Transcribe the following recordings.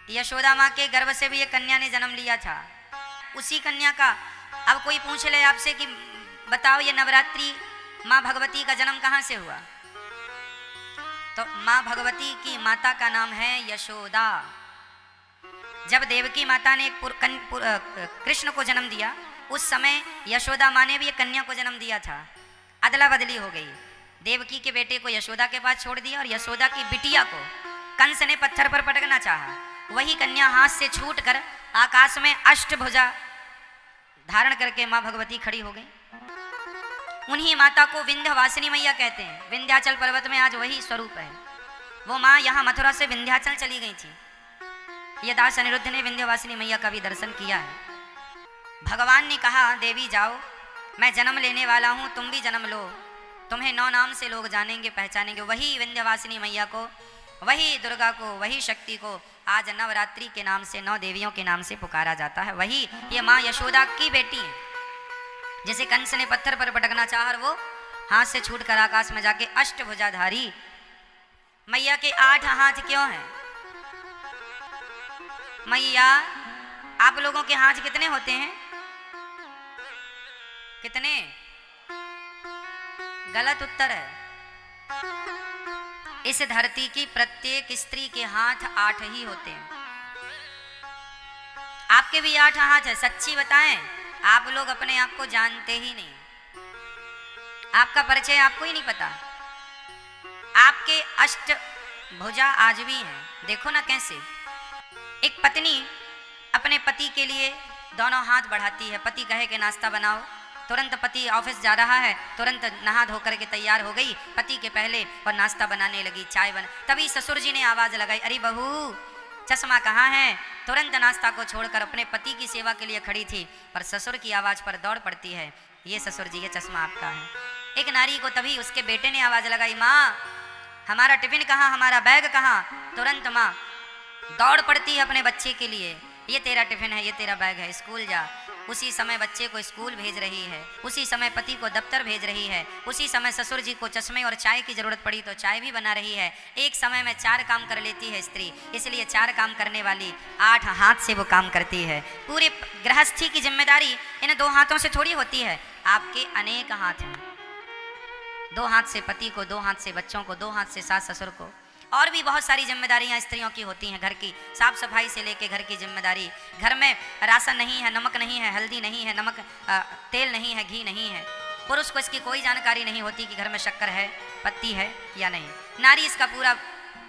यशोदा माँ के गर्भ से भी एक कन्या ने जन्म लिया था। उसी कन्या का अब कोई पूछ ले आपसे कि बताओ ये नवरात्रि माँ भगवती का जन्म कहाँ से हुआ, तो माँ भगवती की माता का नाम है यशोदा। जब देवकी माता ने कृष्ण को जन्म दिया, उस समय यशोदा माँ ने भी एक कन्या को जन्म दिया था। अदला बदली हो गई, देवकी के बेटे को यशोदा के पास छोड़ दिया और यशोदा की बिटिया को कंस ने पत्थर पर पटकना चाहा। वही कन्या हाथ से छूटकर आकाश में अष्टभुजा धारण करके माँ भगवती खड़ी हो गई। उन्हीं माता को विंध्यवासिनी मैया कहते हैं। विंध्याचल पर्वत में आज वही स्वरूप है। वो माँ यहाँ मथुरा से विंध्याचल चली गई थी। ये दास अनिरुद्ध ने विंध्यवासिनी मैया का भी दर्शन किया है। भगवान ने कहा देवी जाओ, मैं जन्म लेने वाला हूँ, तुम भी जन्म लो, तुम्हें 9 नाम से लोग जानेंगे पहचानेंगे। वही विंध्यवासिनी मैया को, वही दुर्गा को, वही शक्ति को आज नवरात्रि के नाम से 9 देवियों के नाम से पुकारा जाता है। वही ये माँ यशोदा की बेटी है। जैसे कंस ने पत्थर पर पटकना चाहा और वो हाथ से छूटकर आकाश में जाके अष्टभुजाधारी मैया के 8 हाथ क्यों हैं? मैया आप लोगों के हाथ कितने होते हैं? कितने? गलत उत्तर है। इस धरती की प्रत्येक स्त्री के हाथ 8 ही होते हैं। आपके भी 8 हाथ है। सच्ची बताएं, आप लोग अपने आप को जानते ही नहीं। आपका परिचय आपको ही नहीं पता। आपके अष्टभुजा आज भी हैं। देखो ना कैसे एक पत्नी अपने पति के लिए दोनों हाथ बढ़ाती है। पति कहे कि नाश्ता बनाओ, तुरंत पति ऑफिस जा रहा है, तुरंत नहा धो करके तैयार हो गई पति के पहले और नाश्ता बनाने लगी, चाय बन। तभी ससुर जी ने आवाज लगाई, अरे बहू चश्मा कहाँ है? तुरंत नाश्ता को छोड़कर अपने पति की सेवा के लिए खड़ी थी, पर ससुर की आवाज पर दौड़ पड़ती है, ये ससुर जी ये चश्मा आपका है। एक नारी को तभी उसके बेटे ने आवाज लगाई, माँ हमारा टिफिन कहाँ, हमारा बैग कहाँ? तुरंत माँ दौड़ पड़ती है अपने बच्चे के लिए, ये तेरा टिफिन है, ये तेरा बैग है, स्कूल जा। उसी समय बच्चे को स्कूल भेज रही है, उसी समय पति को दफ्तर भेज रही है, उसी समय ससुर जी को चश्मे और चाय की जरूरत पड़ी तो चाय भी बना रही है। एक समय में 4 काम कर लेती है स्त्री, इसलिए 4 काम करने वाली 8 हाथ से वो काम करती है। पूरे गृहस्थी की जिम्मेदारी इन 2 हाथों से थोड़ी होती है। आपके अनेक हाथ हैं। 2 हाथ से पति को, 2 हाथ से बच्चों को, 2 हाथ से सास ससुर को, और भी बहुत सारी जिम्मेदारियां स्त्रियों की होती हैं। घर की साफ सफाई से लेके घर की जिम्मेदारी, घर में राशन नहीं है, नमक नहीं है, हल्दी नहीं है, नमक तेल नहीं है, घी नहीं है। पुरुष को इसकी कोई जानकारी नहीं होती कि घर में शक्कर है, पत्ती है या नहीं। नारी इसका पूरा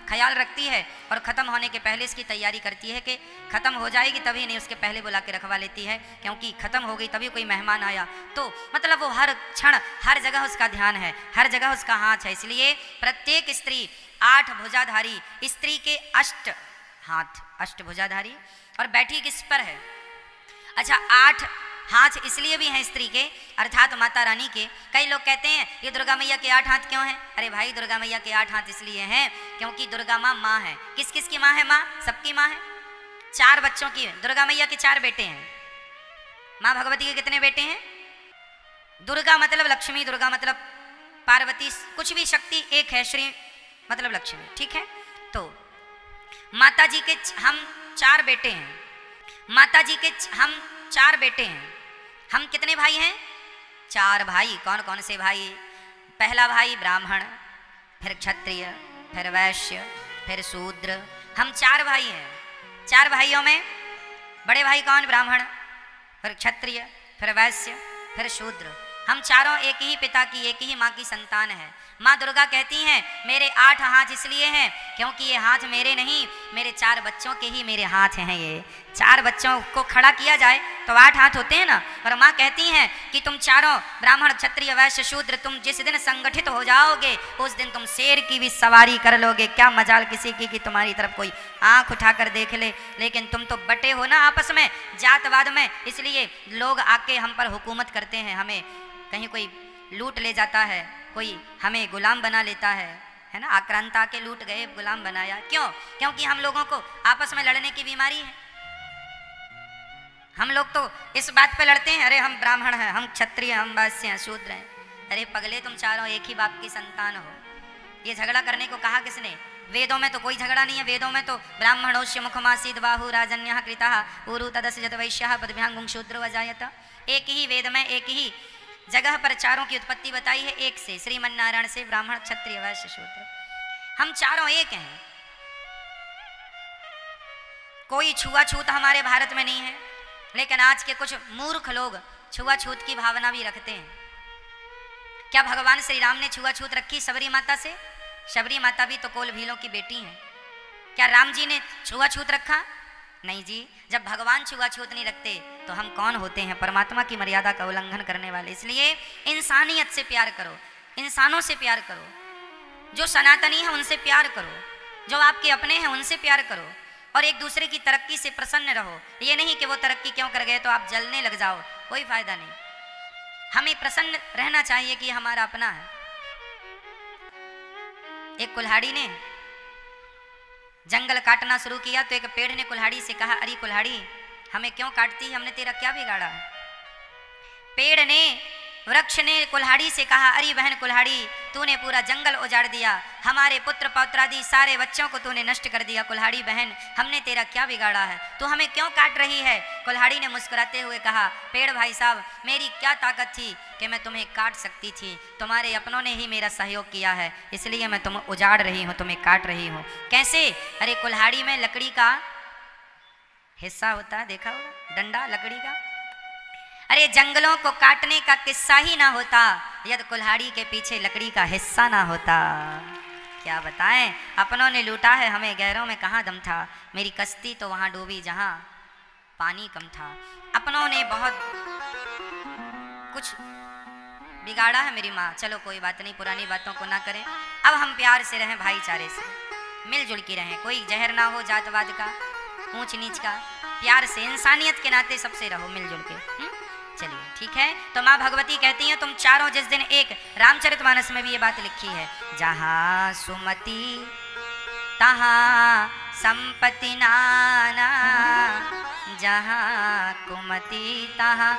ख्याल रखती है और ख़त्म होने के पहले इसकी तैयारी करती है कि ख़त्म हो जाएगी तभी नहीं, उसके पहले बुला के रखवा लेती है, क्योंकि ख़त्म हो गई तभी कोई मेहमान आया तो मतलब वो हर क्षण हर जगह उसका ध्यान है, हर जगह उसका हाथ है। इसलिए प्रत्येक स्त्री 8 भुजाधारी, स्त्री के 8 हाथ, अष्टभुजाधारी। और बैठी किस पर है? अच्छा 8 हाथ इसलिए भी हैं स्त्री के, अर्थात माता रानी के। कई लोग कहते हैं ये दुर्गा मैया के 8 हाथ क्यों हैं? अरे भाई दुर्गा मैया के 8 हाथ इसलिए हैं क्योंकि दुर्गा माँ माँ है। किस किस की माँ है? माँ सबकी माँ है। 4 बच्चों की। दुर्गा मैया के 4 बेटे हैं। माँ भगवती के कितने बेटे हैं? दुर्गा मतलब लक्ष्मी, दुर्गा मतलब पार्वती, कुछ भी शक्ति एक है, श्री मतलब लक्ष्मी, ठीक है। तो माता जी के हम 4 बेटे हैं। माता जी के हम 4 बेटे हैं। हम कितने भाई हैं? 4 भाई। कौन कौन से भाई? पहला भाई ब्राह्मण, फिर क्षत्रिय, फिर वैश्य, फिर शूद्र। हम 4 भाई हैं। 4 भाइयों में बड़े भाई कौन? ब्राह्मण, फिर क्षत्रिय, फिर वैश्य, फिर शूद्र। हम चारों एक ही पिता की, एक ही माँ की संतान है। माँ दुर्गा कहती हैं मेरे 8 हाथ इसलिए हैं क्योंकि ये हाथ मेरे नहीं, मेरे 4 बच्चों के ही मेरे हाथ हैं। ये 4 बच्चों को खड़ा किया जाए तो 8 हाथ होते हैं ना। और माँ कहती हैं कि तुम चारों ब्राह्मण, क्षत्रिय, वैश्य, शूद्र, तुम जिस दिन संगठित हो जाओगे उस दिन तुम शेर की भी सवारी कर लोगे। क्या मजाल किसी की कि तुम्हारी तरफ कोई आंख उठाकर देख ले, लेकिन तुम तो बटे हो ना आपस में, जातवाद में। इसलिए लोग आके हम पर हुकूमत करते हैं, हमें कहीं कोई लूट ले जाता है, कोई हमें गुलाम बना लेता है ना। आक्रांता के लूट गए, गुलाम बनाया। क्यों? क्योंकि हम लोगों को आपस में लड़ने की बीमारी है। हम लोग तो इस बात पे लड़ते हैं, अरे हम ब्राह्मण हैं, हम क्षत्रिय, हम वैश्य हैं, शूद्र हैं। अरे पगले तुम चारों एक ही बाप की संतान हो। ये झगड़ा करने को कहा किसने? वेदों में तो कोई झगड़ा नहीं है, वेदों में तो ब्राह्मणोस्य मुखमासीद बाहु राजन्य कृता ऊरु तदस्य जत वैश्य पदभ्यांगुं शूद्र वजायत। एक ही वेद में एक ही जगह पर चारों की उत्पत्ति बताई है, एक से श्रीमन्नारायण से ब्राह्मण क्षत्रिय वैश्य शूद्र, हम चारों एक हैं। कोई छुआछूत हमारे भारत में नहीं है, लेकिन आज के कुछ मूर्ख लोग छुआछूत की भावना भी रखते हैं। क्या भगवान श्री राम ने छुआछूत रखी शबरी माता से? शबरी माता भी तो कोल भीलों की बेटी हैं। क्या राम जी ने छुआछूत रखा? नहीं जी। जब भगवान छुआछूत नहीं रखते तो हम कौन होते हैं परमात्मा की मर्यादा का उल्लंघन करने वाले। इसलिए इंसानियत से प्यार करो, इंसानों से प्यार करो, जो सनातनी है उनसे प्यार करो, जो आपके अपने हैं उनसे प्यार करो, और एक दूसरे की तरक्की से प्रसन्न रहो। ये नहीं कि वो तरक्की क्यों कर गए तो आप जलने लग जाओ, कोई फायदा नहीं। हमें प्रसन्न रहना चाहिए कि हमारा अपना है। एक कुल्हाड़ी ने जंगल काटना शुरू किया तो एक पेड़ ने कुल्हाड़ी से कहा, अरे कुल्हाड़ी हमें क्यों काटती है, हमने तेरा क्या बिगाड़ा है? पेड़ ने, वृक्ष ने कुल्हाड़ी से कहा, अरे बहन कुल्हाड़ी तूने पूरा जंगल उजाड़ दिया, हमारे पुत्र पौत्रादि सारे बच्चों को तूने नष्ट कर दिया। कुल्हाड़ी बहन हमने तेरा क्या बिगाड़ा है, तू हमें क्यों काट रही है? कुल्हाड़ी ने मुस्कुराते हुए कहा, पेड़ भाई साहब मेरी क्या ताकत थी कि मैं तुम्हें काट सकती थी, तुम्हारे अपनों ने ही मेरा सहयोग किया है, इसलिए मैं तुम्हें उजाड़ रही हूँ, तुम्हें काट रही हूँ। कैसे? अरे कुल्हाड़ी में लकड़ी का हिस्सा होता है, देखा होगा, डंडा लकड़ी का। अरे जंगलों को काटने का किस्सा ही ना होता यदि कुल्हाड़ी के पीछे लकड़ी का हिस्सा ना होता। क्या बताएं, अपनों ने लूटा है हमें, गैरों में कहाँ दम था, मेरी कश्ती तो वहां डूबी जहां पानी कम था। अपनों ने बहुत कुछ बिगाड़ा है मेरी माँ। चलो कोई बात नहीं, पुरानी बातों को ना करें, अब हम प्यार से रहें, भाईचारे से मिलजुल के रहें, कोई जहर ना हो जातवाद का, ऊंच नीच का, प्यार से इंसानियत के नाते सबसे रहो मिलजुल के। चलिए ठीक है। तो माँ भगवती कहती हैं, तुम चारों जिस दिन एक, रामचरितमानस में भी ये बात लिखी है, जहाँ सुमति तहाँ संपत्ति नाना, जहाँ कुमति तहाँ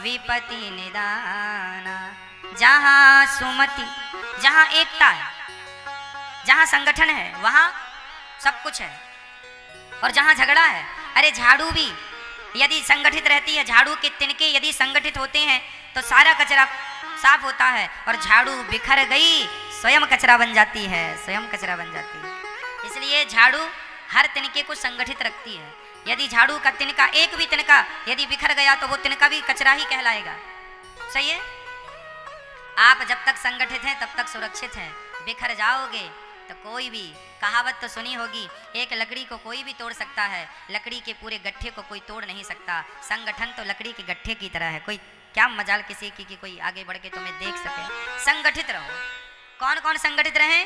विपत्ति निदाना। जहाँ सुमति, जहाँ एकता है, जहाँ संगठन है वहाँ सब कुछ है, और जहाँ झगड़ा है, अरे झाड़ू भी यदि संगठित रहती है, झाड़ू के तिनके यदि संगठित होते हैं तो सारा कचरा साफ होता है, और झाड़ू बिखर गई स्वयं कचरा बन जाती है, स्वयं कचरा बन जाती है। इसलिए झाड़ू हर तिनके को संगठित रखती है। यदि झाड़ू का तिनका, एक भी तिनका यदि बिखर गया तो वो तिनका भी कचरा ही कहलाएगा। सही है? आप जब तक संगठित हैं तब तक सुरक्षित हैं, बिखर जाओगे तो कोई भी, कहावत तो सुनी होगी, एक लकड़ी को कोई भी तोड़ सकता है, लकड़ी के पूरे गट्ठे को कोई तोड़ नहीं सकता। संगठन तो लकड़ी के गट्ठे की तरह है, कोई क्या मजाल किसी की कि कोई आगे बढ़ के तुम्हें देख सके। संगठित रहो। कौन कौन संगठित रहे,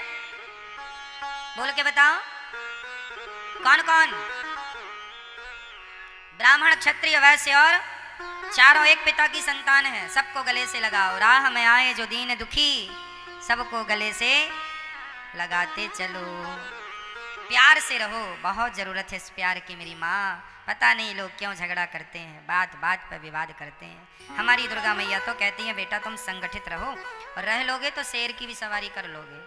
बोल के बताओ, कौन कौन? ब्राह्मण क्षत्रिय वैश्य और चारों एक पिता की संतान है, सबको गले से लगाओ। राह में आए जो दीन दुखी, सबको गले से लगाते चलो। प्यार से रहो, बहुत जरूरत है इस प्यार की मेरी माँ। पता नहीं लोग क्यों झगड़ा करते हैं, बात बात पर विवाद करते हैं। हमारी दुर्गा मैया तो कहती हैं, बेटा तुम संगठित रहो, और रह लोगे तो शेर की भी सवारी कर लोगे।